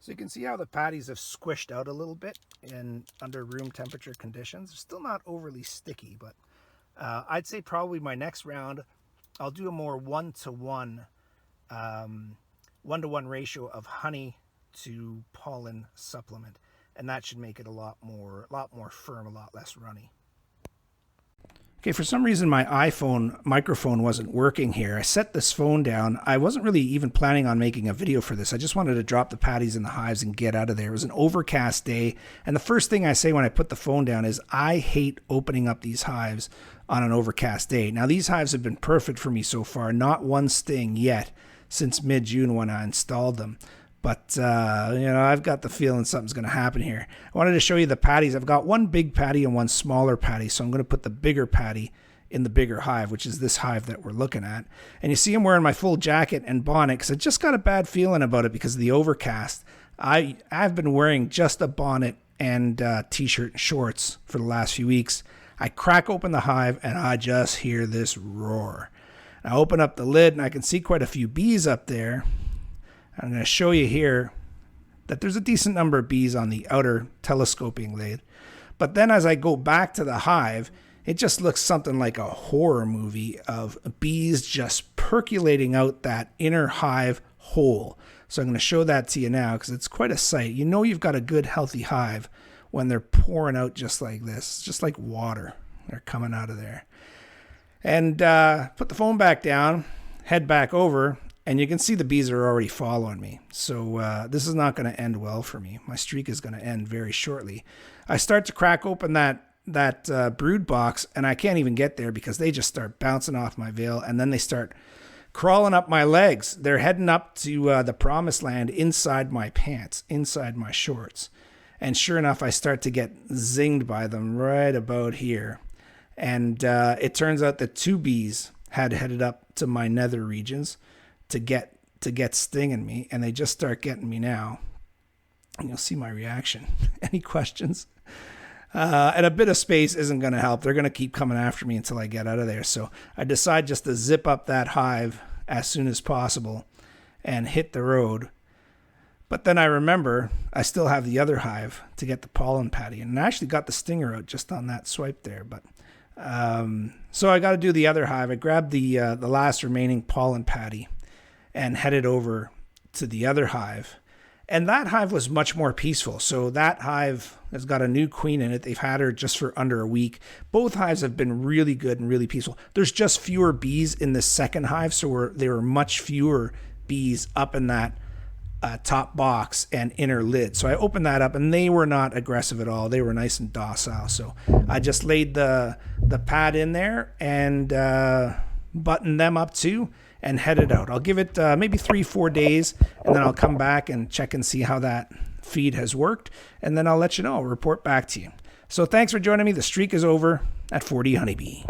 So you can see how the patties have squished out a little bit in under room temperature conditions. They're still not overly sticky, but I'd say probably my next round, I'll do a more one-to-one ratio of honey to pollen supplement, and that should make it a lot more firm, a lot less runny. Okay, for some reason my iPhone microphone wasn't working here. I set this phone down. I wasn't really even planning on making a video for this. I just wanted to drop the patties in the hives and get out of there. It was an overcast day, and the first thing I say when I put the phone down is I hate opening up these hives on an overcast day. Now, these hives have been perfect for me so far. Not one sting yet since mid-June when I installed them. But, I've got the feeling something's going to happen here. I wanted to show you the patties. I've got one big patty and one smaller patty, so I'm going to put the bigger patty in the bigger hive, which is this hive that we're looking at. And you see I'm wearing my full jacket and bonnet because I just got a bad feeling about it because of the overcast. I've been wearing just a bonnet and t-shirt and shorts for the last few weeks. I crack open the hive and I just hear this roar. I open up the lid and I can see quite a few bees up there. I'm going to show you here that there's a decent number of bees on the outer telescoping lid. But then as I go back to the hive, it just looks something like a horror movie of bees just percolating out that inner hive hole. So I'm going to show that to you now because it's quite a sight. You know you've got a good healthy hive when they're pouring out just like this, just like water. They're coming out of there. And put the phone back down, head back over, and you can see the bees are already following me. So this is not going to end well for me. My streak is going to end very shortly. I start to crack open that brood box, and I can't even get there because they just start bouncing off my veil, and then they start crawling up my legs. They're heading up to the promised land inside my pants, inside my shorts. And sure enough, I start to get zinged by them right about here. And it turns out that 2 bees had headed up to my nether regions to get stinging me, and they just start getting me now. And you'll see my reaction. Any questions? And a bit of space isn't going to help. They're going to keep coming after me until I get out of there. So I decide just to zip up that hive as soon as possible and hit the road. But then I remember I still have the other hive to get the pollen patty, and I actually got the stinger out just on that swipe there. But so I got to do the other hive. I grabbed the last remaining pollen patty and headed over to the other hive. And that hive was much more peaceful. So that hive has got a new queen in it. They've had her just for under a week. Both hives have been really good and really peaceful. There's just fewer bees in the second hive, so there were much fewer bees up in that top box and inner lid. So I opened that up, and they were not aggressive at all. They were nice and docile. So I just laid the pad in there and buttoned them up too, and headed out. I'll give it maybe 3-4 days, and then I'll come back and check and see how that feed has worked, and then I'll let you know. I'll report back to you. So thanks for joining me. The streak is over at 40 honeybee.